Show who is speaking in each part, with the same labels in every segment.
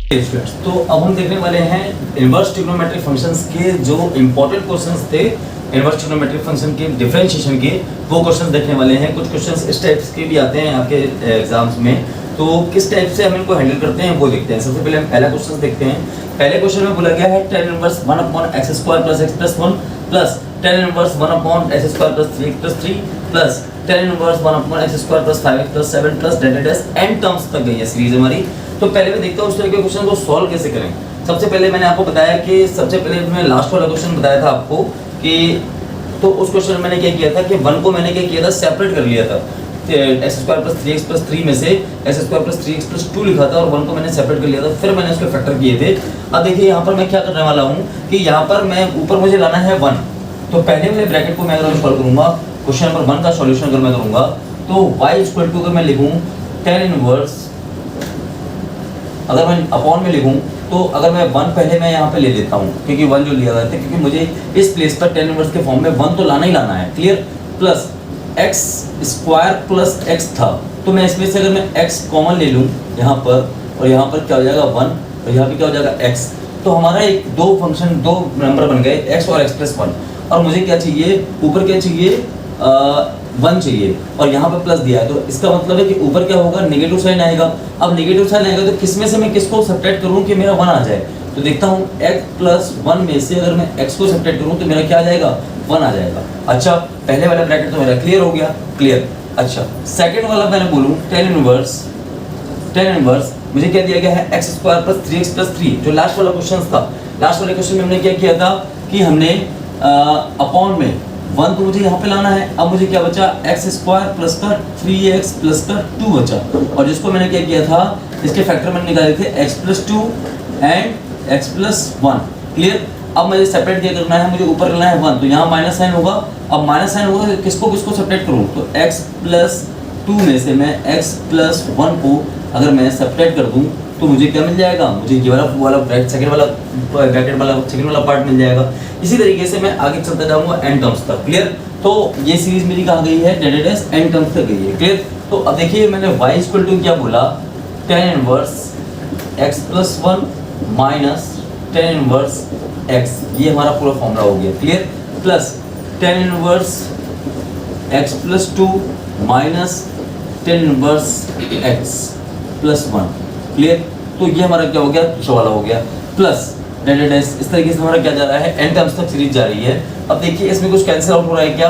Speaker 1: Students, तो अब हम देखने वाले हैं इनवर्स ट्रिग्नोमेट्रिक फंक्शंस के जो इंपॉर्टेंट क्वेश्चंस थे इनवर्स ट्रिग्नोमेट्रिक फंक्शन के डिफरेंशिएशन के, वो क्वेश्चंस देखने वाले हैं। कुछ क्वेश्चंस इस टाइप्स के भी आते हैं आपके एग्जाम्स में, तो किस टाइप से हम इनको हैंडल करते हैं वो देखते हैं। सबसे पहले हम पहला क्वेश्चन देखते हैं। पहले क्वेश्चन में बोला गया है tan inverse 1/x² + x + 1 plus tan inverse 1/x² + 3x + 3 plus tan inverse 1/x² + 5x + 7 plus delta dash n terms तक गई है सीरीज हमारी। तो पहले मैं देखता हूँ उस तरह के क्वेश्चन को सॉल्व कैसे करें। सबसे पहले मैंने आपको बताया कि सबसे पहले मैं लास्ट वाला क्वेश्चन बताया था आपको कि, तो उस क्वेश्चन में मैंने क्या किया था कि 1 को मैंने क्या किया था, सेपरेट कर लिया था। x² + 3x + 3 में से x² + 3x + 2 लिखा था और 1 को मैंने सेपरेट कर लिया था, फिर मैंने उसके फैक्टर किए थे। अब देखिए यहाँ पर मैं क्या करने वाला हूँ कि यहाँ पर मैं ऊपर मुझे लाना है 1, तो पहले वाले ब्रैकेट को मैं अगर सॉल्व करूँगा, क्वेश्चन नंबर 1 का सॉल्यूशन अगर मैं करूँगा तो y = अगर मैं लिखूँ tan इनवर्स, अगर मैं अपॉन में लिखूं तो अगर मैं 1 पहले मैं यहाँ पे ले लेता हूँ क्योंकि 1 जो लिया गया था, क्योंकि मुझे इस प्लेस पर tan इनवर्स के फॉर्म में 1 तो लाना ही लाना है, क्लियर। प्लस x² + x था, तो मैं इसमें से अगर मैं x कॉमन ले लूँ यहाँ पर, और यहाँ पर क्या हो जाएगा 1 और यहाँ पे क्या हो जाएगा x, तो हमारा एक दो नंबर बन गए x और x + 1। और मुझे क्या चाहिए, ऊपर क्या चाहिए, 1 चाहिए और यहाँ पे प्लस दिया है, तो इसका मतलब है कि ऊपर क्या होगा, नेगेटिव साइन आएगा। अब नेगेटिव साइन आएगा तो किसमें से मैं किसको सब्ट्रैक्ट करूँ कि मेरा 1 आ जाए, तो देखता हूँ x + 1 में से अगर मैं x को सब्ट्रैक्ट करूँ तो मेरा क्या आ जाएगा, 1 आ जाएगा। अच्छा, पहले वाला ब्रैकेट तो मेरा क्लियर हो गया, क्लियर। अच्छा, सेकंड वाला मैंने बोलूँ tan इनवर्स मुझे क्या दिया गया है, x² + 3x + 3, जो लास्ट वाला क्वेश्चन था। लास्ट वाले क्वेश्चन में हमने क्या किया था कि हमने अपॉन में 1 तो मुझे यहाँ पे लाना है। अब मुझे क्या बचा, x² + 3x + 2 बचा, और जिसको मैंने क्या किया था, इसके फैक्टर मैंने निकाले थे x + 2 एंड x + 1, क्लियर। अब मुझे सेपरेट क्या करना है, मुझे ऊपर करना है 1, तो यहाँ माइनस साइन होगा। अब माइनस साइन होगा तो किसको सेपरेट करूँ, तो x + 2 में से मैं x + 1 को अगर मैं सेपरेट कर दूँ तो मुझे क्या मिल जाएगा, मुझे ये वाला सेकंड वाला पार्ट मिल जाएगा। इसी तरीके से मैं आगे चलता जाऊंगा n टर्म्स तक, क्लियर। तो ये सीरीज मेरी कहाँ गई है, डेल्टा डैश n टर्म्स तक गई है, क्लियर। तो अब देखिए मैंने y = क्या बोला, tan inverse x + 1 minus tan inverse x, ये हमारा पूरा फॉर्मूला हो गया, clear. Plus tan inverse x + 2 minus tan inverse x + 1, clear. तो ये हमारा क्या हो गया, दूसरा वाला हो गया, प्लस डेल्टा डैश। इस तरीके से हमारा क्या जा रहा है, n टर्म्स तक सीरीज जा रही है। अब देखिए इसमें कुछ कैंसिल आउट हो रहा है क्या,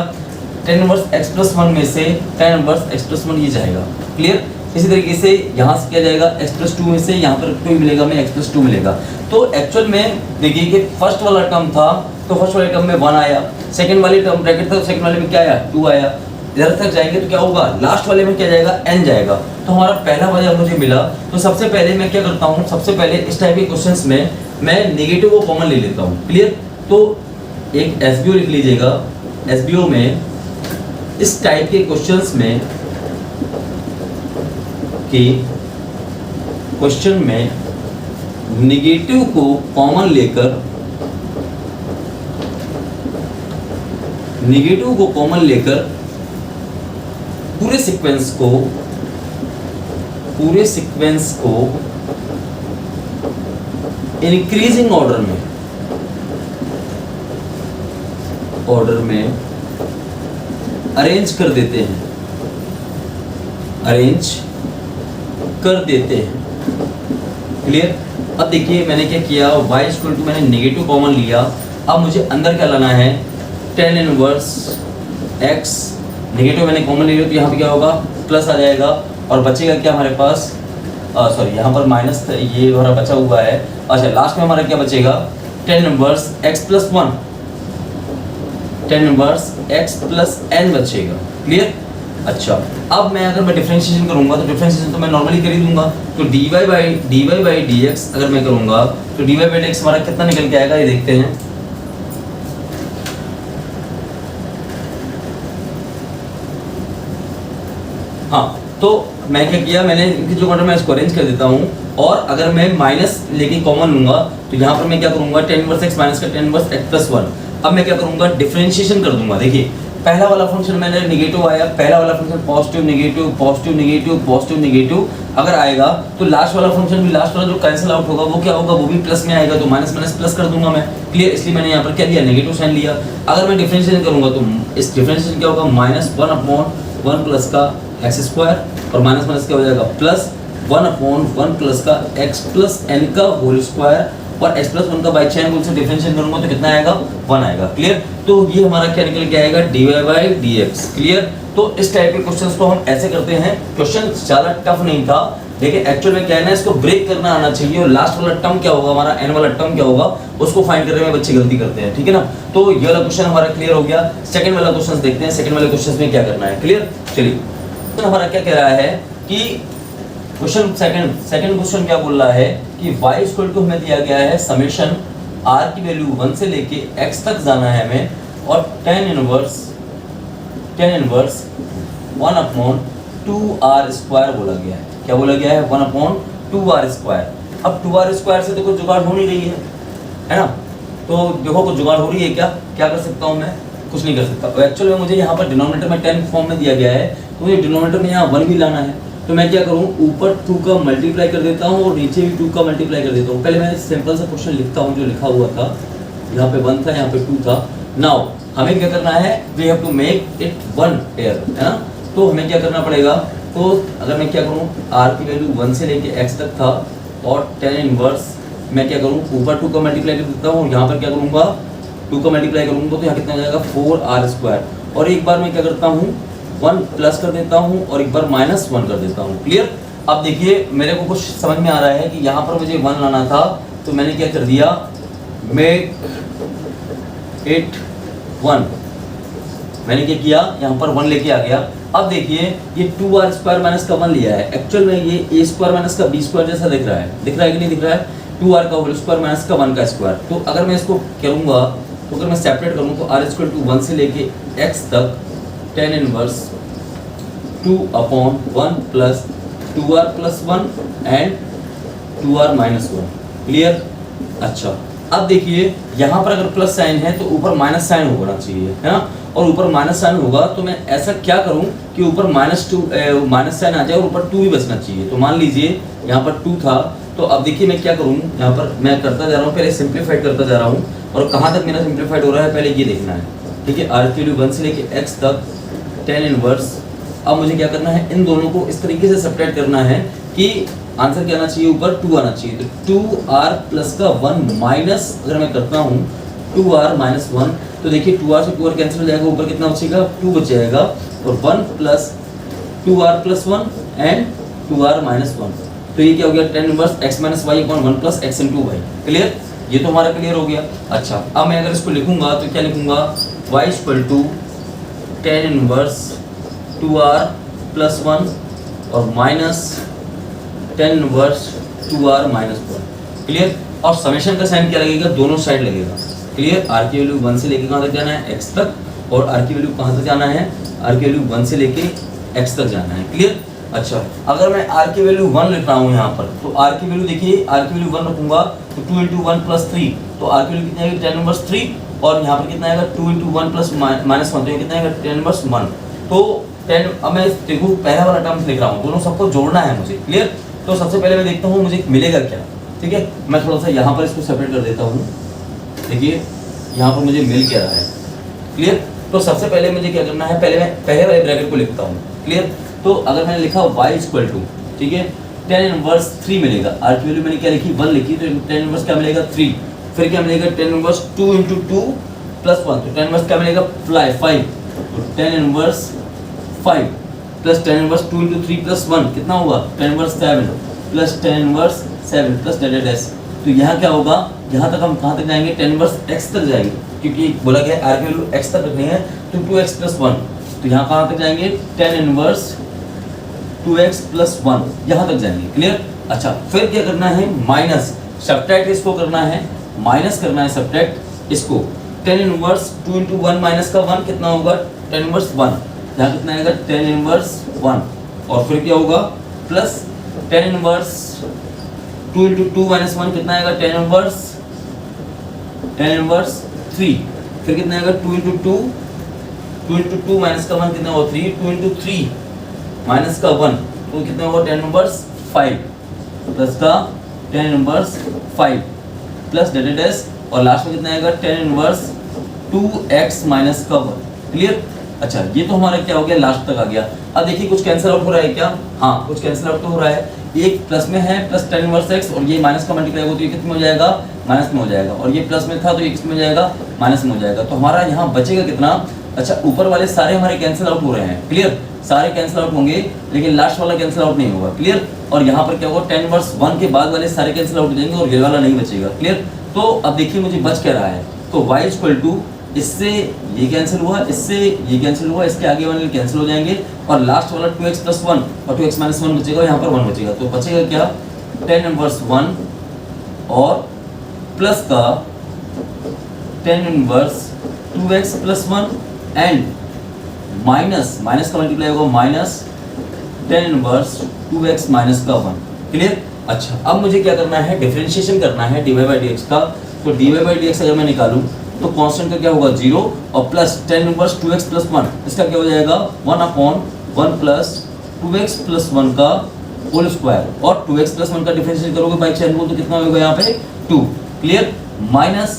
Speaker 1: tan इनवर्स x + 1 में से tan इनवर्स x + 1 ये जाएगा, क्लियर। इसी तरीके से यहाँ से क्या जाएगा, x + 2 में से यहाँ पर 2 मिलेगा, में x + 2 मिलेगा। तो एक्चुअल में देखिए कि फर्स्ट वाला टर्म था तो फर्स्ट वाले टर्म में 1 आया, सेकंड वाले टर्म ब्रैकेट था, सेकंड वाले में क्या आया, 2 आया। इधर तक जाएंगे तो क्या होगा, लास्ट वाले में क्या जाएगा, n जाएगा। तो हमारा पहला वाला मुझे मिला। तो सबसे पहले मैं क्या करता हूँ, सबसे पहले इस टाइप के क्वेश्चंस में मैं नेगेटिव को कॉमन ले लेता हूँ, क्लियर। तो एक SBO लिख लीजिएगा, SBO में इस टाइप के क्वेश्चंस में कि क्वेश्चन में नेगेटिव को कॉमन लेकर पूरे सीक्वेंस को इंक्रीजिंग ऑर्डर में अरेंज कर देते हैं, क्लियर। अब देखिए मैंने क्या किया, y = मैंने नेगेटिव कॉमन लिया। अब मुझे अंदर क्या लाना है, tan इनवर्स x, नेगेटिव मैंने कॉमन ले लिया तो यहाँ पे क्या होगा, प्लस आ जाएगा, और बचेगा क्या हमारे पास, सॉरी यहाँ पर माइनस ये हमारा बचा हुआ है। अच्छा, लास्ट में हमारा क्या बचेगा, tan inverse x + 1, tan inverse x + n बचेगा, क्लियर। अच्छा, अब मैं डिफरेंशिएशन करूंगा तो डिफरेंशिएशन तो मैं नॉर्मली कर ही दूंगा। तो dy/dx अगर मैं करूंगा तो dy/dx हमारा कितना निकल के आएगा, ये देखते हैं। हाँ, तो मैं क्या किया, मैंने जो ऑर्डर में इसको अरेंज कर देता हूँ, और अगर मैं माइनस लेके कॉमन लूंगा तो यहाँ पर मैं क्या करूँगा, tan इनवर्स x माइनस का tan इनवर्स x + 1। अब मैं क्या करूँगा, डिफरेंशिएशन कर दूंगा। देखिए पहला वाला फंक्शन मैंने नेगेटिव आया, पहला वाला function positive negative positive negative positive negative अगर आएगा तो लास्ट वाला फंक्शन भी, लास्ट वाला जो कैंसिल आउट होगा वो क्या होगा, वो भी प्लस में आएगा, तो माइनस माइनस प्लस कर दूंगा मैं। क्लियर, इसलिए मैंने यहाँ पर क्या लिया, नेगेटिव साइन लिया। अगर मैं डिफरेंशिएशन करूंगा तो इस डिफरेंशिएशन क्या होगा, -1/1 प्लस का एक्स स्क्वायर और माइनस माइनस क्या हो जाएगा प्लस 1/1 प्लस का एक्स प्लस एन का होल स्क्वायर और x प्लस 1 का बाई चेन रूल से डिफरेंशिएट करूंगा तो कितना आएगा, 1 आएगा। क्लियर, तो ये हमारा क्या निकल के आएगा, dy/dx। क्लियर, तो इस टाइप के क्वेश्चंस को हम ऐसे करते हैं। क्वेश्चन ज्यादा टफ नहीं था, लेकिन एक्चुअल में क्या है ना, इसको ब्रेक करना आना चाहिए। और लास्ट वाला टर्म क्या होगा हमारा, n वाला टर्म क्या होगा, उसको फाइंड करने में बच्चे गलती करते हैं। ठीक है ना, तो ये वाला क्वेश्चन हमारा क्लियर हो गया। सेकंड वाला क्वेश्चन देखते हैं, सेकंड वाले क्वेश्चन में क्या करना है। क्लियर, चलिए तो हमारा क्या कह रहा है कि क्वेश्चन सेकंड क्वेश्चन क्या बोल रहा है कि y इक्वल टू हमें दिया गया है समेशन r की वैल्यू 1 से लेके x तक जाना है हमें, और tan इनवर्स 1/2r स्क्वायर बोला गया है। क्या बोला गया है, 1/2r स्क्वायर। अब 2r स्क्वायर से तो कोई जुगाड़ हो नहीं रही है ना, तो देखो कुछ जुगाड़ हो रही है क्या, क्या कर सकता हूँ मैं, कुछ नहीं कर सकता। तो एक्चुअली में मुझे यहाँ पर डिनोमिनेटर में 10 फॉर्म में दिया गया है, तो मुझे डिनोमिनेटर में यहाँ 1 भी लाना है। तो मैं क्या करूँ, ऊपर 2 का मल्टीप्लाई कर देता हूँ और नीचे भी 2 का मल्टीप्लाई कर देता हूँ। पहले मैं सिंपल सा क्वेश्चन लिखता हूँ जो लिखा हुआ था, यहाँ पे 1 था, यहाँ पे 2 था। नाउ हमें क्या करना है, we have to make it 1 pair, है ना। तो हमें क्या करना पड़ेगा, तो अगर मैं क्या करूँ, r की वैल्यू 1 से लेके x तक था और tan इनवर्स मैं क्या करूँ, ऊपर 2 का मल्टीप्लाई कर देता हूँ, यहाँ पर क्या करूँगा 2 का मल्टीप्लाई करूँगा तो यहाँ कितना हो जाएगा 4r स्क्वायर। और एक बार मैं क्या करता हूँ 1 प्लस कर देता हूँ और एक बार -1 कर देता हूँ। क्लियर, अब देखिए मेरे को कुछ समझ में आ रहा है कि यहाँ पर मुझे 1 लाना था, तो मैंने क्या कर दिया, मेक इट 1, मैंने क्या किया, यहाँ पर 1 लेके आ गया। अब देखिए ये 2r स्क्वायर माइनस का 1 लिया है, एक्चुअल में ये a स्क्वायर माइनस का b स्क्वायर जैसा दिख रहा है कि नहीं दिख रहा है, 2r का होल स्क्वायर माइनस का 1 का स्क्वायर। तो अगर मैं इसको करूँगा, तो अगर मैं सेपरेट करूँ तो r इक्वल टू 1 से लेके x तक tan inverse 2/1 plus 2r plus 1 and 2r minus 1। Clear, अच्छा अब देखिए यहाँ पर अगर प्लस साइन है तो ऊपर माइनस साइन होना चाहिए, है ना, और ऊपर माइनस साइन होगा तो मैं ऐसा क्या करूँ कि ऊपर माइनस साइन आ जाए और ऊपर 2 ही बचना चाहिए। तो मान लीजिए यहाँ पर 2 था, तो अब देखिए मैं क्या करूँ, यहाँ पर मैं करता जा रहा हूँ, पहले सिंप्लीफाइड करता जा रहा हूँ, और कहाँ तक मेरा सिंप्लीफाइड हो रहा है पहले ये देखना है। ठीक है, r की वैल्यू 1 से लेके x तक tan इनवर्स। अब मुझे क्या करना है, इन दोनों को इस तरीके से सब्ट्रैक्ट करना है कि आंसर क्या आना चाहिए, ऊपर 2 आना चाहिए। तो 2r प्लस का 1 माइनस अगर मैं करता हूँ 2r माइनस 1, तो देखिए 2r से 2r कैंसिल हो जाएगा, ऊपर कितना बचेगा 2 बच जाएगा, और 1 plus 2r plus 1 and 2r minus 1। तो ये क्या हो गया, tan inverse x minus Y upon 1 plus x into Y. Clear, ये तो हमारा क्लियर हो गया। अच्छा अब मैं अगर इसको लिखूंगा तो क्या लिखूंगा, y equal to tan inverse 2r plus 1 और minus tan inverse 2r minus 1। Clear, और समेशन का साइन क्या लगेगा, दोनों साइड लगेगा। क्लियर, r की वैल्यू 1 से लेके कहाँ तक जाना है, x तक, और r की वैल्यू कहाँ तक जाना है, r की वैल्यू 1 से लेके x तक जाना है। क्लियर, अच्छा अगर मैं r की वैल्यू 1 लिख रहा हूँ यहाँ पर, तो r की वैल्यू देखिए, r की वैल्यू 1 रखूंगा तो 2 इंटू 1 प्लस 3, तो r की वैल्यू कितनी आएगी, tan इनवर्स 3, और यहाँ पर कितना आएगा 2 इंटू 1 प्लस माइनस 1, तो ये कितना आएगा tan इनवर्स 1। तो अब मैं देखूँ पहला वाला टर्म्स लिख रहा हूँ, दोनों सबको जोड़ना है मुझे। क्लियर, तो सबसे पहले मैं देखता हूँ मुझे मिलेगा क्या। ठीक है, मैं थोड़ा सा यहाँ पर इसको सेपरेट कर देता हूँ, देखिए यहाँ पर मुझे मिल क्या रहा है। क्लियर, तो सबसे पहले मुझे क्या करना है, पहले मैं पहले वाले ब्रैकेट को लिखता हूँ। क्लियर, तो अगर मैंने लिखा y इक्वल टू, ठीक है, tan इनवर्स 3 मिलेगा, r की वैल्यू मैंने क्या लिखी 1 लिखी, तो tan इनवर्स क्या मिलेगा 3, फिर क्या मिलेगा tan इनवर्स 2 इंटू 2 प्लस 1, तो tan इनवर्स क्या मिलेगा 5, तो tan inverse 5 plus tan inverse 2 into 3 plus 1 कितना होगा tan inverse 7 plus tan inverse 7 plus delta dash. तो यहाँ क्या होगा, यहाँ तक हम कहाँ तक जाएंगे, tan इनवर्स x तक जाएंगे, क्योंकि बोला गया r की वैल्यू x तक रखनी है, तो 2x प्लस 1, तो यहाँ कहाँ तक जाएंगे tan इनवर्स 2x प्लस 1, यहाँ तक जाएंगे। क्लियर, अच्छा फिर क्या करना है, माइनस सब्ट्रैक्ट इसको करना है, माइनस करना है सब्ट्रैक्ट इसको, tan इनवर्स 2 इंटू 1 माइनस का 1 कितना होगा tan इनवर्स 1, यहाँ कितना आएगा tan इनवर्स 1, और फिर क्या होगा plus tan inverse 2 into 2 minus 1 कितना आएगा tan इनवर्स 3, फिर कितना आएगा 2 इंटू 2 2 इंटू 2 माइनस का 1 कितना होगा 3, 2 इंटू 3 माइनस का 1 तो कितना होगा 10 इनवर्स 5 प्लस का 10 इनवर्स 5 प्लस डेटा डैश और लास्ट में कितना आएगा 10 इनवर्स 2x माइनस का 1। क्लियर। अच्छा ये तो हमारा क्या हो गया लास्ट तक आ गया। अब देखिए कुछ कैंसिल आउट हो रहा है क्या? हाँ कुछ कैंसिल आउट तो हो रहा है। एक प्लस में है प्लस 10 इनवर्स x और ये माइनस का मल्टीप्लाई हो तो ये कितने में हो जाएगा माइनस में हो जाएगा और ये प्लस में था तो ये किस में हो जाएगा माइनस में हो जाएगा। तो हमारा यहाँ बचेगा कितना? अच्छा ऊपर वाले सारे हमारे कैंसिल आउट हो रहे हैं। क्लियर। सारे कैंसिल आउट होंगे लेकिन लास्ट वाला कैंसिल आउट नहीं होगा। क्लियर। और यहाँ पर क्या होगा 10 इनवर्स 1 के बाद वाले सारे कैंसिल आउट हो जाएंगे और ये वाला नहीं बचेगा। क्लियर। तो अब देखिए मुझे बच क्या रहा है तो y इक्वल टू इससे ये कैंसिल हुआ इससे ये कैंसिल हुआ इसके आगे वाले कैंसिल हो जाएंगे और लास्ट वाला 2x प्लस 1 और 2x माइनस 1 बचेगा यहाँ पर 1 बचेगा। तो बचेगा क्या 10 इनवर्स 1 और प्लस का 10 inverse 2x plus 1 and minus का मल्टीप्लाई होगा माइनस 10 इनवर्स 2x माइनस का 1। क्लियर। अच्छा अब मुझे क्या करना है डिफरेंशिएशन करना है dy बाई dx का। तो dy बाई dx अगर मैं निकालूं तो कांस्टेंट का क्या होगा 0 और प्लस 10 इनवर्स 2x प्लस 1 इसका क्या हो जाएगा 1/1 प्लस 2x प्लस 1 का होल स्क्वायर और 2x प्लस 1 का डिफरेंशिएट करोगे बाई चेन रूल तो कितना होगा यहाँ पे 2। Clear. Minus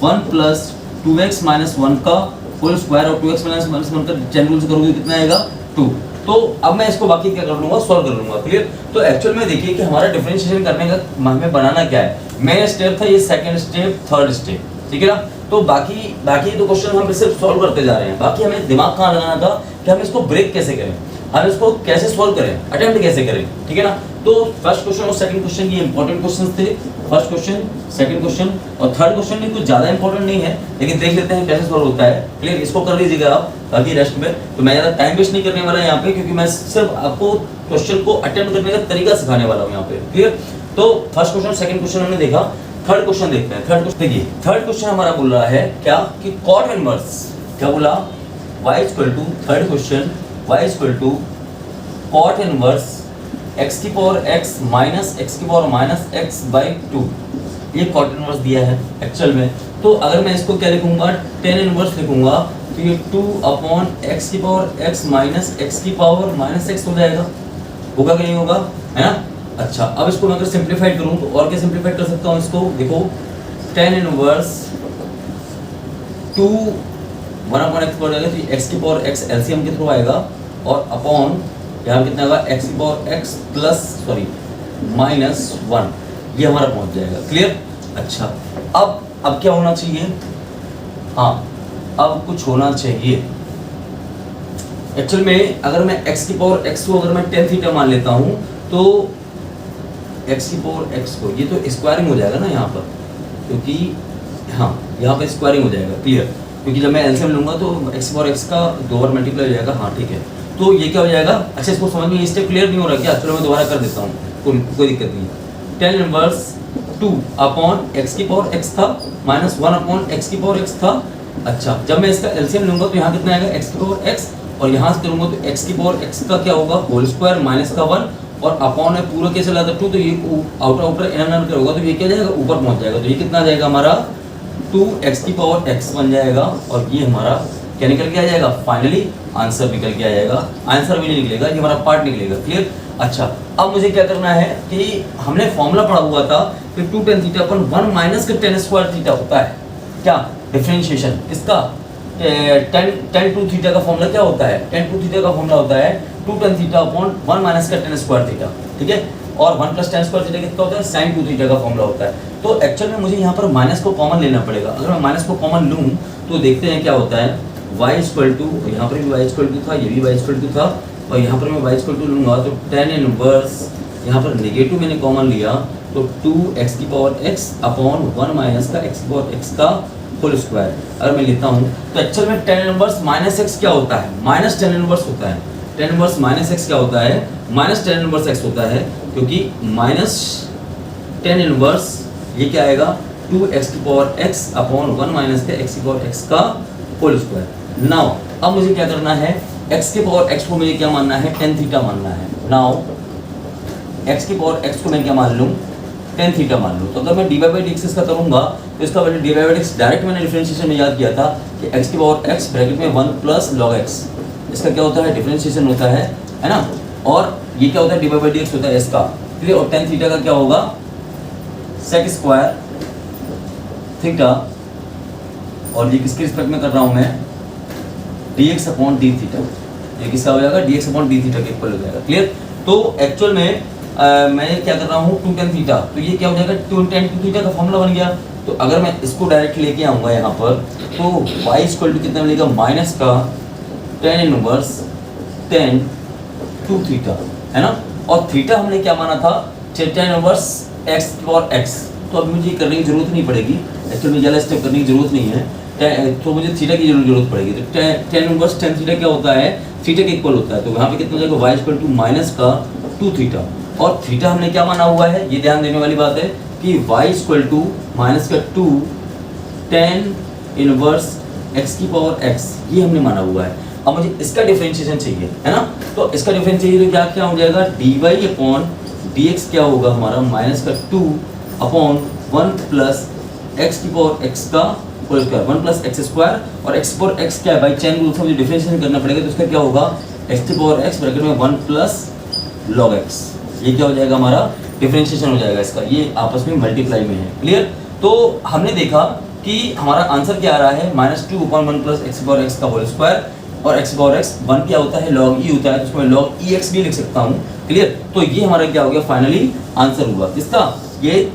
Speaker 1: 1 plus 2x minus 1 का होल स्क्वायर और 2x माइनस 1 का चेन रूल से करोगे कितना आएगा 2। तो अब मैं इसको बाकी क्या कर लूंगा सॉल्व कर लूंगा। क्लियर। तो एक्चुअल में देखिए कि हमारा डिफरेंशिएशन करने का हमें बनाना क्या है। मेन स्टेप था ये सेकंड स्टेप थर्ड स्टेप ठीक है ना। तो बाकी तो क्वेश्चन हम सिर्फ सॉल्व करते जा रहे हैं। बाकी हमें दिमाग कहाँ लगाना था कि हम इसको ब्रेक कैसे करें हम इसको कैसे सॉल्व करें अटेम्प्ट कैसे करें। ठीक है ना। तो फर्स्ट क्वेश्चन और सेकंड क्वेश्चन ये इंपॉर्टेंट क्वेश्चंस थे। फर्स्ट क्वेश्चन सेकंड क्वेश्चन और थर्ड क्वेश्चन भी कुछ ज़्यादा इंपॉर्टेंट नहीं है लेकिन देख लेते हैं कैसे सॉल्व होता है। क्लियर। इसको कर लीजिएगा आप बाकी रेस्ट में। तो मैं ज़्यादा टाइम वेस्ट नहीं करने वाला यहाँ पे क्योंकि मैं सिर्फ आपको क्वेश्चन को अटेम्प्ट करने का तरीका सिखाने वाला हूँ यहाँ पे। क्लियर। तो फर्स्ट क्वेश्चन सेकंड क्वेश्चन हमने देखा। थर्ड क्वेश्चन देखते हैं। थर्ड क्वेश्चन देखिए थर्ड क्वेश्चन हमारा बोल रहा है क्या कि कॉट इनवर्स क्या बोला y equal to third question y equal to cot inverse x की पावर x माइनस x की पावर माइनस x बाई 2 ये कॉट इनवर्स दिया है एक्चुअल में। तो अगर मैं इसको क्या लिखूंगा 10 इनवर्स लिखूंगा तो ये 2/x की पावर x माइनस x की पावर माइनस x हो जाएगा। होगा कि नहीं होगा है ना। अच्छा अब इसको मैं अगर सिंप्लीफाइड करूं तो और क्या सिंप्लीफाइड कर सकता हूं इसको देखो 10 इनवर्स 2 1/x पड़ जाएगा तो x की पावर x एलसीएम के थ्रू आएगा और अपॉन यहाँ कितना होगा x की पावर x प्लस माइनस 1 ये हमारा पहुंच जाएगा। क्लियर। अच्छा अब क्या होना चाहिए हाँ अब कुछ होना चाहिए एक्चुअल में अगर मैं x की पावर x को अगर मैं 10 थीटा मान लेता हूँ तो x की पावर x को ये तो स्क्वायरिंग हो जाएगा ना यहाँ पर क्योंकि हाँ यहाँ पर स्क्वायरिंग हो जाएगा। क्लियर। क्योंकि जब मैं एलसीएम लूंगा तो x की पावर x का 2 बार मल्टीप्लाई हो जाएगा। हाँ ठीक है। तो ये क्या हो जाएगा अच्छा इसको समझ में ये स्टेप क्लियर नहीं हो रहा क्या चलो मैं दोबारा कर देता हूँ कोई दिक्कत नहीं। 10 इनवर्स 2 अपॉन x की पावर x था माइनस 1/x की पावर x था। अच्छा जब मैं इसका एलसीएम लूंगा तो यहाँ कितना आएगा x की पावर x और यहाँ से करूँगा तो x की पावर x का क्या होगा होल स्क्वायर माइनस का 1 और अपॉन है पूरा क्या चला था 2 तो ये आउटर इनर होगा तो ये क्या जाएगा ऊपर पहुँच जाएगा। तो ये कितना जाएगा हमारा 2x की पावर x बन जाएगा और ये हमारा क्या निकल के आ जाएगा फाइनली आंसर निकल के आ जाएगा। आंसर भी नहीं निकलेगा ये हमारा पार्ट निकलेगा। क्लियर। अच्छा अब मुझे क्या करना है कि हमने फॉर्मूला पढ़ा हुआ था कि 2 tan थीटा अपन 1 माइनस का tan स्क्वायर थीटा होता है क्या डिफरेंशिएशन इसका tan 2 थीटा का फॉर्मूला क्या होता है tan 2 थीटा का फॉर्मूला होता है 2 tan थीटा अपॉन 1 माइनस का tan स्क्वायर थीटा। ठीक है। और 1 प्लस tan स्क्वायर थीटा कितना होता है sin 2 थीटा का फॉर्मूला होता है। तो एक्चुअल में मुझे यहाँ पर माइनस को कॉमन लेना पड़ेगा। अगर मैं माइनस को कॉमन लूँ तो देखते हैं क्या होता है y इक्वल टू यहाँ पर भी y इक्वल टू था ये भी y इक्वल टू था और यहाँ पर मैं y इक्वल टू लूँगा तो 10 इनवर्स यहाँ पर नेगेटिव मैंने कॉमन लिया तो 2x की पावर x अपॉन 1 माइनस का x की पावर x का होल स्क्वायर अगर मैं लेता हूँ तो एक्चुअल में 10 इनवर्स माइनस x क्या होता है माइनस 10 इनवर्स होता है। 10 इनवर्स माइनस x क्या होता है माइनस 10 इनवर्स x होता है क्योंकि माइनस 10 इनवर्स ये क्या आएगा 2x की पावर x अपॉन 1 माइनस का x की पावर x का होल स्क्वायर। नाउ अब मुझे क्या करना है x की पावर x को मुझे क्या मानना है tan थीटा मानना है। नाउ x की पावर x को मैं क्या मान लूँ tan थीटा मान लूँ। तो अगर मैं dy बाई dx इसका करूँगा तो इसका value D by x direct मैंने डिफरेंशिएशन में याद किया था कि एक्स की पावर एक्स ब्रैकेट में 1 प्लस लॉग एक्स, इसका क्या होता है डिफरेंशिएशन होता है ना। और ये क्या होता है डी बाई डी एक्स होता है इसका, क्लियर। और टेन थीटा का क्या होगा सेक स्क्वायर थीटा, और ये किसके रिस्पेक्ट में कर रहा हूँ मैं D x upon D theta, ये किसका हो जाएगा D x upon D theta के इक्वल हो जाएगा, क्लियर। तो एक्चुअल में मैं क्या कर रहा हूँ 2 tan थीटा, तो ये क्या हो जाएगा 2 tan थीटा का फॉर्मूला बन गया। तो अगर मैं इसको डायरेक्ट लेके आऊँगा यहाँ पर तो y इक्वल टू कितना मिलेगा माइनस का tan इनवर्स tan 2 थीटा, है ना। और थीटा हमने क्या माना था tan इनवर्स x और x, तो अब मुझे करने की जरूरत नहीं पड़ेगी, एक्चुअली में ज़्यादा स्टेप करने की जरूरत नहीं है, तो मुझे थीटा की जरूरत पड़ेगी। तो tan इनवर्स tan थीटा क्या होता है थीटा के इक्वल होता है, तो यहाँ पे कितना हो जाएगा y इक्वल टू माइनस का 2 थीटा। और थीटा हमने क्या माना हुआ है, ये ध्यान देने वाली बात है कि y इक्वल टू माइनस का 2 tan इनवर्स x की पावर x, ये हमने माना हुआ है। अब मुझे इसका डिफरेंशिएशन चाहिए, है ना। तो इसका डिफरेंशिएशन तो क्या हो जाएगा dy अपॉन dx क्या होगा हमारा माइनस का 2 अपॉन 1 प्लस x की पावर x का whole square 1 plus X square, और x की पावर x क्या है भाई चैन रूल से मुझे डिफरेंशिएशन करना पड़ेगा, तो इसका क्या होगा x की पावर x ब्रैकेट में 1 प्लस log x, ये क्या हो जाएगा हमारा डिफरेंशिएशन हो जाएगा इसका, ये आपस में मल्टीप्लाई में है, क्लियर। तो हमने देखा कि हमारा आंसर क्या आ रहा है -2 upon 1 plus x power x का होल स्क्वायर, और एक्स पावर एक्स 1 क्या होता है log e होता है, तो उसमें log e x भी लिख सकता हूँ, क्लियर। तो ये हमारा क्या हो गया फाइनली आंसर हुआ किसका, ये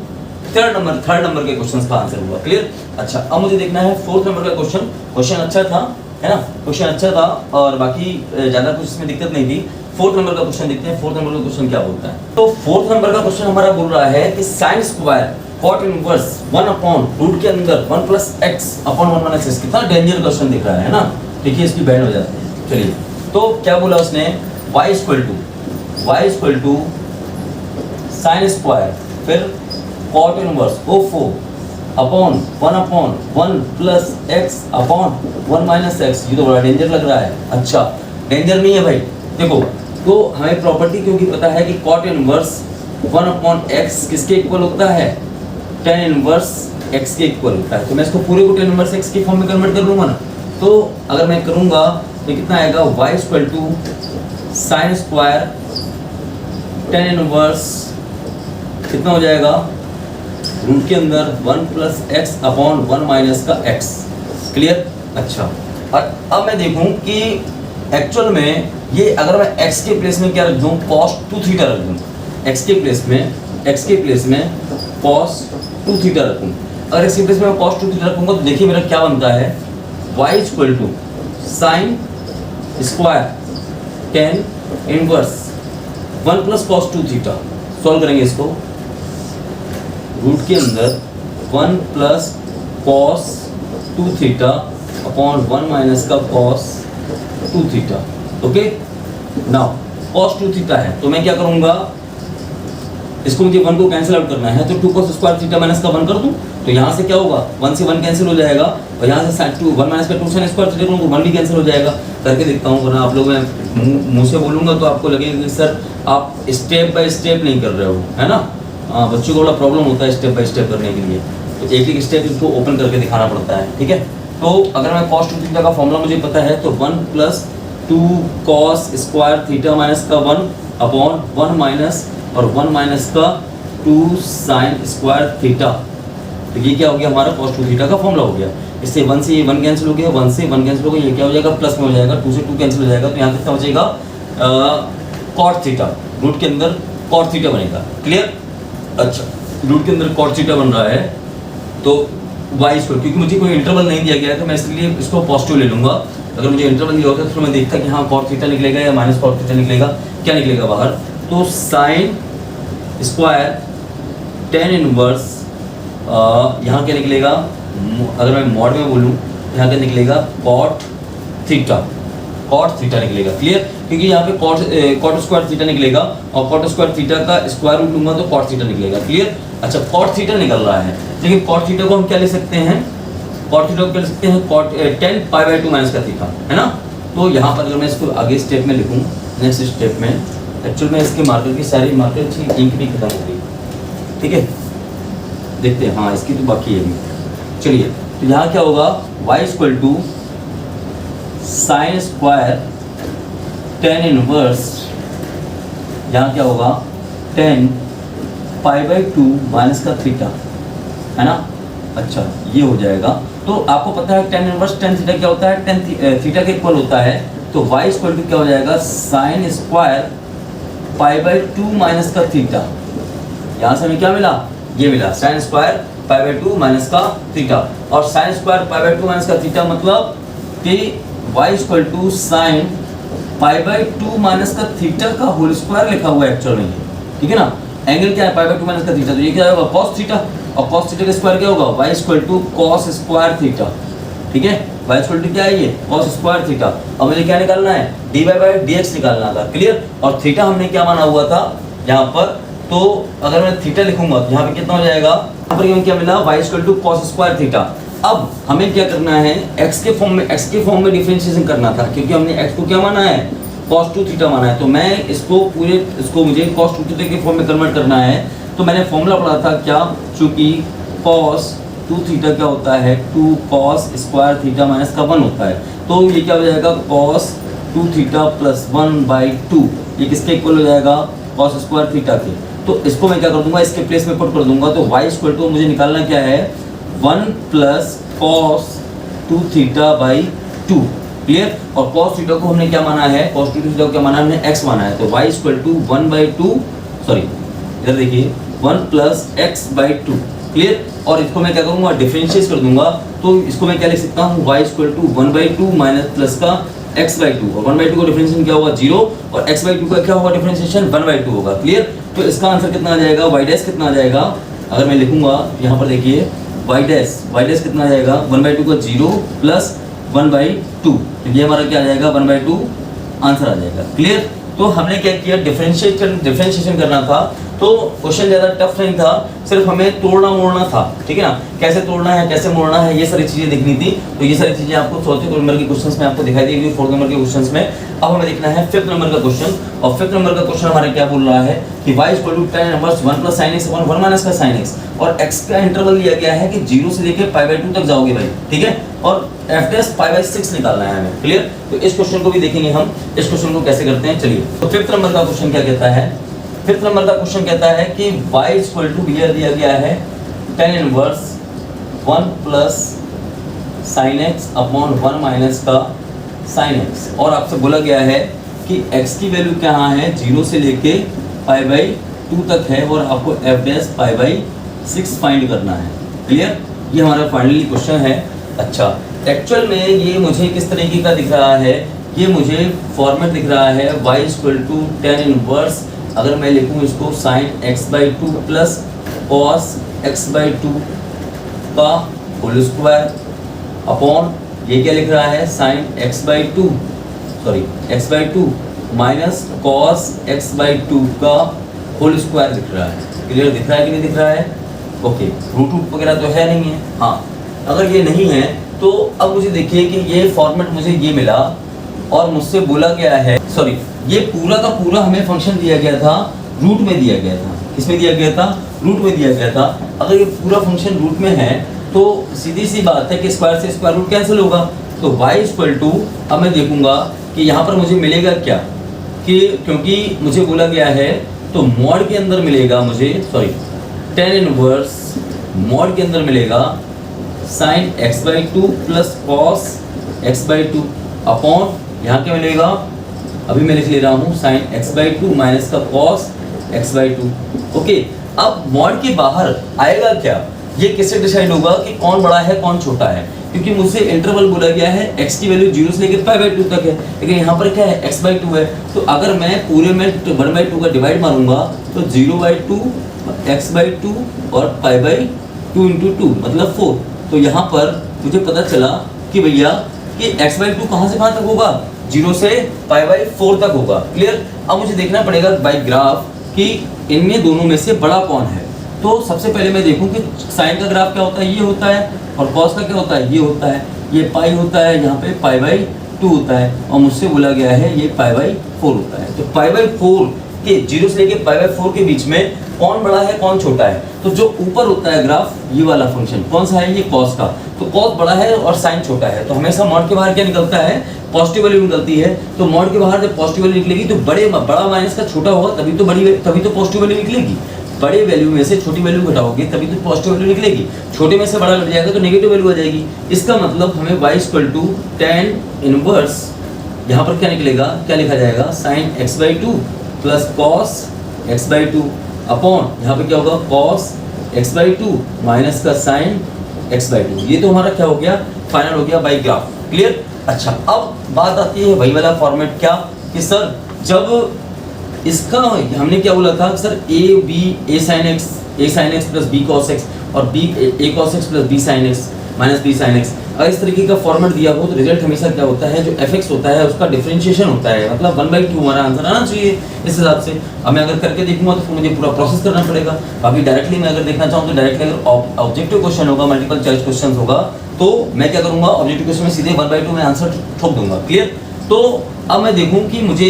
Speaker 1: थर्ड नंबर के क्वेश्चन का आंसर हुआ, क्लियर। अच्छा अब मुझे देखना है फोर्थ नंबर का क्वेश्चन अच्छा था, है ना, क्वेश्चन अच्छा था और बाकी ज़्यादा कुछ इसमें दिक्कत नहीं थी। फोर्थ नंबर का क्वेश्चन देखते हैं, फोर्थ नंबर का क्वेश्चन क्या बोलता है। तो फोर्थ नंबर का क्वेश्चन हमारा बोल रहा है कि sine square cot inverse 1 upon root के अंदर 1 plus X upon 1 minus X, कितना डेंजर क्वेश्चन दिख रहा है ना, देखिए इसकी बैंड हो जाती है। चलिए तो क्या बोला उसने y equal to sine square फिर कॉट इनवर्स ओफो upon 1 plus X upon 1 minus X, ये तो बड़ा डेंजर लग रहा है। अच्छा डेंजर नहीं है भाई, देखो तो हमें प्रॉपर्टी क्योंकि पता है कि कॉट इनवर्स 1 अपॉन एक्स किसके इक्वल होता है tan इनवर्स x के इक्वल होता है, तो मैं इसको पूरे को tan इनवर्स x के फॉर्म में कन्वर्ट कर लूँगा ना। तो अगर मैं करूँगा तो कितना आएगा y equal to sine square tan inverse कितना हो जाएगा रूट के अंदर 1 प्लस एक्स अपॉन 1 माइनस का x, क्लियर। अच्छा और अब मैं देखूँ कि एक्चुअल में ये अगर मैं x के प्लेस में क्या रख दूँ cos 2 थीटा रख दूँ, x के प्लेस में cos 2 थीटा रखूँ, अगर x के प्लेस में मैं cos 2 थीटा रखूँगा तो देखिए मेरा क्या बनता है y equal to sine square tan inverse 1 plus cos 2 theta, solve करेंगे इसको, रूट के अंदर 1 plus cos 2 theta upon 1 minus का cos 2 theta, okay. Now cos 2 theta है तो मैं क्या करूँगा, इसको मुझे 1 को कैंसिल आउट करना है, तो 2 cos स्क्वायर थीटा माइनस का 1 कर दूँ, तो यहाँ से क्या होगा 1 से 1 कैंसिल हो जाएगा, और यहाँ से 1 माइनस का 2 sin स्क्वायर थीटा करूँ तो 1 भी कैंसिल हो जाएगा। करके देखता हूँ, वरना आप लोग मैं मुँह से बोलूँगा तो आपको लगेगा कि सर आप स्टेप बाय स्टेप नहीं कर रहे हो, है ना। बच्चों को बड़ा प्रॉब्लम होता है स्टेप बाय स्टेप करने के लिए, तो एक स्टेप इसको ओपन करके दिखाना पड़ता है, ठीक है। तो अगर मैं cos 2 थीटा का फॉर्मूला मुझे पता है तो 1 plus 2 cos square theta minus का 1 अपॉन 1 माइनस और 1 माइनस का 2 साइन स्क्वायर थीटा, तो ये क्या हो गया हमारा cos 2 थीटा का फॉर्मूला हो गया। इससे 1 से ये 1 कैंसिल हो गया, 1 से 1 कैंसिल हो गया, ये क्या हो जाएगा प्लस में हो जाएगा, 2 से 2 कैंसिल हो जाएगा, तो यहाँ कितना बचेगा cot थीटा, रूट के अंदर cot थीटा बनेगा, क्लियर। अच्छा रूट के अंदर cot थीटा बन रहा है तो y स्क्वायर, क्योंकि मुझे कोई इंटरवल नहीं दिया गया है तो मैं इसलिए इसको पॉजिटिव ले लूँगा। अगर मुझे इंटरवल दिया होता है तो मैं देखता कि हाँ cot थीटा निकलेगा या माइनस cot थीटा निकलेगा, क्या निकलेगा बाहर, तो साइन स्क्वायर tan इनवर्स यहाँ क्या निकलेगा, अगर मैं मॉड में बोलूँ यहाँ क्या निकलेगा cot थीटा निकलेगा, क्लियर। क्योंकि यहाँ पे cot स्क्वायर थीटा निकलेगा और cot स्क्वायर थीटा का स्क्वायर रूट लूँगा तो cot थीटा निकलेगा, क्लियर। अच्छा cot थीटा निकल रहा है, लेकिन cot थीटा को हम क्या ले सकते हैं, cot थीटा को क्या ले सकते हैं cot tan pi by 2 minus का थीटा, है ना। तो यहाँ पर अगर मैं इसको आगे स्टेप में लिखूँ, नेक्स्ट स्टेप में एक्चुअल में इसके मार्कर की सारी मार्कर की इंक भी खत्म हो गई, ठीक है। देखते हैं, हाँ इसकी तो बाकी है अभी, चलिए, तो यहाँ क्या होगा, y equal to sine square tan inverse, यहाँ क्या होगा, tan pi by two minus का थीटा, है ना। अच्छा, ये हो जाएगा। तो आपको पता है टेन इनवर्स टेन थीटा क्या होता है, टेन थीटा के इक्वल होता है। तो y इक्वल टू क्या हो जाएगा, sine square pi by two minus का थीटा। यहाँ से हमें क्या मिला, ये मिला sine square pi by two minus का थीटा। और sine square pi by two minus का थीटा मतलब कि y equal to sine pi by two minus का थीटा का होल स्क्वायर लिखा हुआ है एक्चुअल में, ठीक है ना। एंगल क्या है, पाई बाई टू माइनस का थीटा, तो ये क्या होगा, कॉस थीटा। और कॉस थीटा का स्क्वायर क्या होगा, y equal to cos square theta, ठीक है। y इक्वल टू क्या है, ये कॉस स्क्वायर थीटा। अब मुझे क्या निकालना है, dy बाई dx निकालना था, क्लियर। और थीटा हमने क्या माना हुआ था यहाँ पर, तो अगर मैं थीटा लिखूंगा तो यहाँ पे कितना हो जाएगा, यहाँ पर क्या मिला, y equal to cos square theta. अब हमें क्या करना है, x के फॉर्म में डिफरेंशिएशन करना था, क्योंकि हमने x को क्या माना है, cos 2 थीटा माना है। तो मैं इसको मुझे cos 2 थीटा के फॉर्म में कन्वर्ट करना है। तो मैंने फॉर्मूला पढ़ा था क्या, चूंकि cos 2 थीटा क्या होता है, 2 cos स्क्वायर थीटा माइनस का 1 होता है। तो ये क्या हो जाएगा, cos 2 थीटा प्लस 1/2, ये किसके इक्वल हो जाएगा, cos स्क्वायर थीटा के। तो इसको मैं क्या कर दूंगा, इसके प्लेस में पुट कर दूंगा। तो y इक्वल टू मुझे निकालना क्या है, 1 plus cos 2 theta by 2, clear. और cos थीटा को हमने क्या माना है, cos 2 थीटा को क्या माना है, हमने x माना है। तो y इक्वल टू 1/2, सॉरी इधर देखिए, 1 प्लस x बाई 2, क्लियर। और इसको मैं क्या करूँगा, डिफरेंशिएट कर दूंगा। तो इसको मैं क्या लिख सकता हूँ, y equal to 1/2 minus plus का x/2, और 1/2 का डिफरेंशिएशन क्या होगा, 0, और x/2 का क्या होगा डिफरेंशिएशन, 1/2 होगा, क्लियर। तो इसका आंसर कितना आ जाएगा, y डैश कितना आ जाएगा, अगर मैं लिखूंगा यहाँ पर देखिए, y डैश कितना आ जाएगा, 1/2 का 0 प्लस 1/2, तो ये हमारा क्या आ जाएगा, 1/2 आंसर आ जाएगा, क्लियर। तो हमने क्या किया, डिफरेंशिएशन करना था। तो क्वेश्चन ज़्यादा टफ नहीं था, सिर्फ हमें तोड़ना मोड़ना था, ठीक है ना। कैसे तोड़ना है, कैसे मोड़ना है, ये सारी चीज़ें देखनी थी। तो ये सारी चीज़ें आपको चौथे नंबर के क्वेश्चंस में आपको दिखाई देगी, फोर्थ नंबर के क्वेश्चंस में। अब हमें देखना है फिफ्थ नंबर का क्वेश्चन। और फिफ्थ नंबर का क्वेश्चन हमारा क्या बोल रहा है कि y equal to tan inverse 1 plus sin x upon 1 minus का sin x, और x का इंटरवल दिया गया है कि 0 से लेके π/2 तक जाओगे भाई, ठीक है। और f डैश π/6 निकालना है हमें, क्लियर। तो इस क्वेश्चन को भी देखेंगे हम, इस क्वेश्चन को कैसे करते हैं, चलिए। तो फिफ्थ नंबर का क्वेश्चन क्या कहता है, फिफ्थ नंबर का क्वेश्चन कहता है कि y इक्वल टू दिया गया है tan inverse 1 plus sin x upon 1 minus का sin x, और आपसे बोला गया है कि x की वैल्यू कहाँ है, 0 से लेके π/2 तक है, और आपको f डैश π/6 फाइंड करना है, क्लियर। ये हमारा फाइनली क्वेश्चन है। अच्छा, एक्चुअल में ये मुझे किस तरीके का दिख रहा है, ये मुझे फॉर्मेट दिख रहा है y equal to tan inverse, अगर मैं लिखूँ इसको sin x/2 plus cos x/2 का होल स्क्वायर अपॉन, ये क्या लिख रहा है, sin x/2 minus cos x/2 का होल स्क्वायर दिख रहा है, क्लियर दिख रहा है कि नहीं दिख रहा है, ओके। रूट वगैरह तो है नहीं है, हाँ। अगर ये नहीं है तो अब मुझे देखिए कि ये फॉर्मेट मुझे ये मिला, और मुझसे बोला गया है, सॉरी, ये पूरा का पूरा हमें फंक्शन दिया गया था, रूट में दिया गया था। किसमें दिया गया था, रूट में दिया गया था। अगर ये पूरा फंक्शन रूट में है तो सीधी सी बात है कि स्क्वायर से स्क्वायर रूट कैंसिल होगा। तो y इक्वल टू, अब मैं देखूंगा कि यहाँ पर मुझे मिलेगा क्या, कि क्योंकि मुझे बोला गया है तो मॉड के अंदर मिलेगा मुझे, सॉरी, tan इनवर्स मॉड के अंदर मिलेगा sin x/2 plus cos x/2 upon, यहाँ क्या मिलेगा, अभी मैं लिख ले रहा हूँ sin x/2 माइनस का cos x/2, ओके। अब मॉड के बाहर आएगा क्या, ये किससे डिसाइड होगा कि कौन बड़ा है कौन छोटा है, क्योंकि मुझसे इंटरवल बोला गया है x की वैल्यू 0 से लेकर π/2 तक है, लेकिन यहाँ पर क्या है x/2 है। तो अगर मैं पूरे में 1/2 का डिवाइड मारूंगा तो 0/2 x/2 और π/2 × 2 मतलब 4। तो यहाँ पर मुझे पता चला कि भैया कि x/2 कहाँ से कहाँ तक होगा, 0 से π/4 तक होगा, क्लियर। अब मुझे देखना पड़ेगा बाई ग्राफ कि इनमें दोनों में से बड़ा कौन है। तो सबसे पहले मैं देखूं कि साइन का ग्राफ क्या होता है, ये होता है, और कॉस का क्या होता है, ये होता है, ये पाई होता है, यहाँ पे π/2 होता है, और मुझसे बोला गया है ये π/4 होता है। तो π/4 कि 0 से लेके पाई बाय 4 के बीच में कौन बड़ा है कौन छोटा है। तो जो ऊपर होता है ग्राफ, ये वाला फंक्शन कौन सा है, ये कॉस का, तो कॉस बड़ा है और साइन छोटा है, तो हमेशा मॉड के बाहर क्या निकलता है, पॉजिटिव वैल्यू निकलती है। तो मॉड के बाहर जब पॉजिटिव वैल्यू निकलेगी तो बड़ा माइनस का छोटा होगा, तभी तो पॉजिटिव वैल्यू निकलेगी। बड़े वैल्यू में से छोटी वैल्यू घटाओगे तभी तो पॉजिटिव वैल्यू निकलेगी, छोटे में से बड़ा घट जाएगा तो नेगेटिव वैल्यू आ जाएगी। इसका मतलब हमें y = tan इनवर्स, यहाँ पर क्या निकलेगा, क्या लिखा जाएगा, sin x/2 plus cos x/2 upon यहाँ पे क्या होगा, cos x/2 माइनस का sin x/2। ये तो हमारा क्या हो गया, फाइनल हो गया बाई ग्राफ। क्लियर। अच्छा, अब बात आती है वही वाला फॉर्मेट, क्या कि सर जब इसका हमने क्या बोला था sir, a sin x plus b cos x और a cos x plus b sin x minus b sin x, अगर इस तरीके का फॉर्मेट दिया हो तो रिजल्ट हमेशा क्या होता है, जो fx होता है उसका डिफरेंशिएशन होता है, मतलब 1/2 हमारा आंसर आना चाहिए इस हिसाब से। अब मैं अगर करके देखूंगा तो फिर मुझे पूरा प्रोसेस करना पड़ेगा। अभी डायरेक्टली मैं अगर देखना चाहूँ तो डायरेक्टली अगर ऑब्जेक्टिव क्वेश्चन होगा, मल्टीपल चॉइस क्वेश्चन होगा, तो मैं क्या करूंगा, ऑब्जेक्टिव क्वेश्चन में सीधे 1/2 में आंसर ठोक दूंगा। क्लियर। तो अब मैं देखूं कि मुझे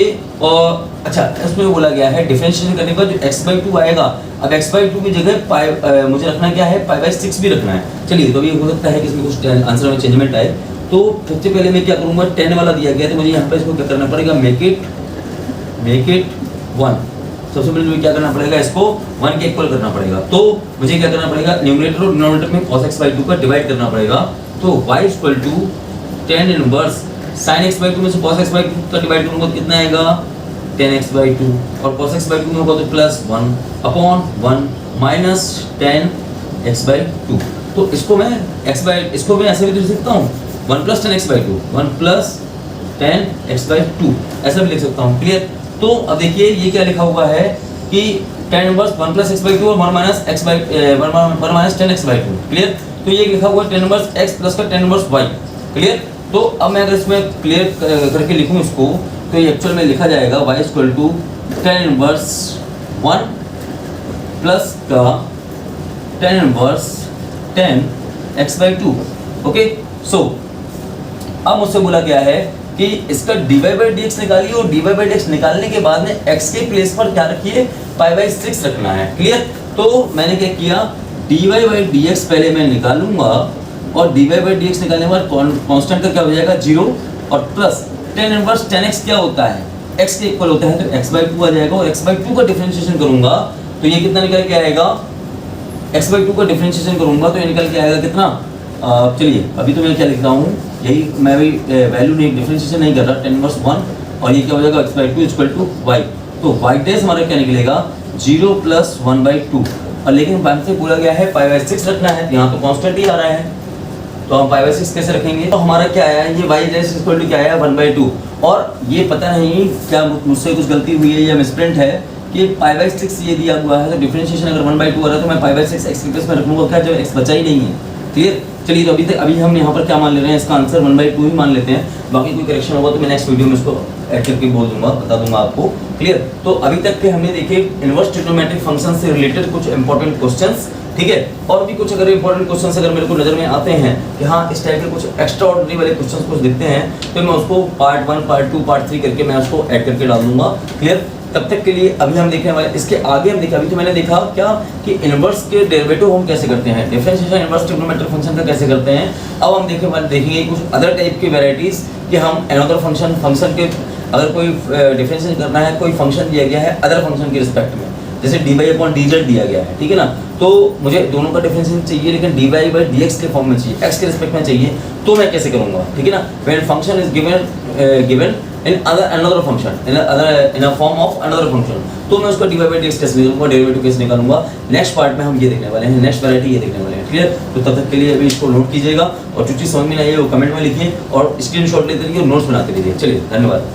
Speaker 1: अच्छा, इसमें बोला गया है डिफरेंशिएशन करने पर जो x/2 आएगा, अब x/2 की जगह मुझे रखना क्या है, π/6 भी रखना है। चलिए, तो ये हो सकता है कि इसमें कुछ आंसर में चेंजमेंट आए। तो सबसे पहले मैं क्या करूंगा, 10 वाला दिया गया तो मुझे यहाँ पर इसको क्या करना पड़ेगा, मेक इट 1। सबसे पहले मुझे क्या करना पड़ेगा, इसको 1 के इक्वल करना पड़ेगा। तो मुझे क्या करना पड़ेगा, न्यूमरेटर और डिनोमिनेटर में cos x/2 का डिवाइड करना पड़ेगा। तो y = tan inverse sin x/2 में से cos x/2 का डिवाइड करूंगा तो कितना आएगा, tan x/2, और cos x/2 में होगा तो plus 1 upon 1 minus tan x/2। तो इसको मैं इसको मैं ऐसे भी लिख सकता हूँ, 1 + tan x/2, 1 + tan x/2 ऐसा भी लिख सकता हूँ। क्लियर। तो अब देखिए ये क्या लिखा हुआ है कि tan इनवर्स 1 + x/2 और 1 माइनस tan x/2। क्लियर। तो ये लिखा हुआ है tan इनवर्स x प्लस का tan इनवर्स y। क्लियर। तो अब मैं अगर इसमें क्लियर करके लिखूं इसको, तो ये एक्चुअल में लिखा जाएगा y = tan इनवर्स 1 प्लस का tan inverse tan x/2। Okay. So अब मुझसे बोला गया है कि इसका dy/dx निकालिए, और dy/dx निकालने के बाद में x के प्लेस पर क्या रखिए, π/6 रखना है। क्लियर। तो मैंने क्या किया, dy/dx पहले मैं निकालूंगा, और dy/dx निकालने के बाद कांस्टेंट का क्या हो जाएगा, 0, और plus tan inverse tan x क्या होता है, x के इक्वल होता है, तो x/2 आ जाएगा, और x/2 का डिफरेंशिएशन करूंगा तो ये कितना निकल के आएगा, x/2 का डिफरेंशिएशन करूंगा तो ये निकल के आएगा कितना, चलिए अभी तो मैं क्या लिख रहा हूँ, यही मैं भी वैल्यू नहीं, डिफरेंशिएशन नहीं कर रहा, tan इनवर्स 1 और ये क्या हो जाएगा, x/2 = y। तो y डैश हमारा क्या निकलेगा, 0 + 1/2, और लेकिन बाद से बोला गया है π/6 रखना है, यहाँ तो कांस्टेंट ही आ रहा है, तो हम π/6 कैसे रखेंगे। तो हमारा क्या आया, ये y डैश = क्या आया, 1/2। और ये पता नहीं क्या मुझसे कुछ गलती हुई है या मिसप्रिंट है कि π/6 ये दिया हुआ है, तो डिफरेंशिएशन अगर 1/2 हो रहा है तो मैं π/6 x के प्लेस में रखूंगा, क्या जब x बचा ही नहीं है। क्लियर। चलिए, तो अभी हम यहाँ पर क्या मान ले रहे हैं, इसका आंसर 1/2 ही मान लेते हैं, बाकी कोई करेक्शन होगा तो मैं नेक्स्ट वीडियो में इसको ऐड करके बोल दूंगा, बता दूंगा आपको। क्लियर। तो अभी तक के हमने देखे इनवर्स ट्रिग्नोमेट्रिक फंक्शन से रिलेटेड कुछ इंपॉर्टेंट क्वेश्चंस। ठीक है। और भी कुछ अगर इंपॉर्टेंट क्वेश्चंस अगर मेरे को नजर में आते हैं कि हाँ इस टाइप के कुछ एक्स्ट्रा ऑर्डिनरी वाले क्वेश्चंस कुछ दिखते हैं, तो मैं उसको पार्ट 1, पार्ट 2, पार्ट 3 करके मैं उसको ऐड करके डाल दूंगा। क्लियर। तब तक के लिए अभी हम देखने वाले, इसके आगे हम देखें, अभी तो मैंने देखा क्या कि इनवर्स के डेरिवेटिव हम कैसे करते हैं, डिफरेंशिएशन इनवर्स ट्रिग्नोमेट्रिक फंक्शन का कैसे करते हैं। अब हम देखेंगे कुछ अदर टाइप की वैरायटीज कि हम अनदर फंक्शन के अगर कोई डिफरेंशिएशन करना है, कोई फंक्शन दिया गया है अदर फंक्शन के रिस्पेक्ट में, जैसे dy/dz दिया गया है, ठीक है ना, तो मुझे दोनों का डिफरेंशिएशन चाहिए, लेकिन dy/dx के फॉर्म में चाहिए, x के रिस्पेक्ट में चाहिए, तो मैं कैसे करूंगा। ठीक है ना, when function is given in another function in a form of another function, तो मैं उसका dy/dx कैसे निकालूंगा, डेरिवेटिव कैसे निकालूंगा। नेक्स्ट पार्ट में हम ये देखने वाले हैं, नेक्स्ट वैरायटी ये देखने वाले हैं। क्लियर। तो तब तक के लिए अभी इसको नोट कीजिएगा, और जो चीज़ समझ में नहीं आई है वो कमेंट में लिखिए, और स्क्रीनशॉट लेते रहिए और नोट्स बनाते रहिए। चलिए, धन्यवाद।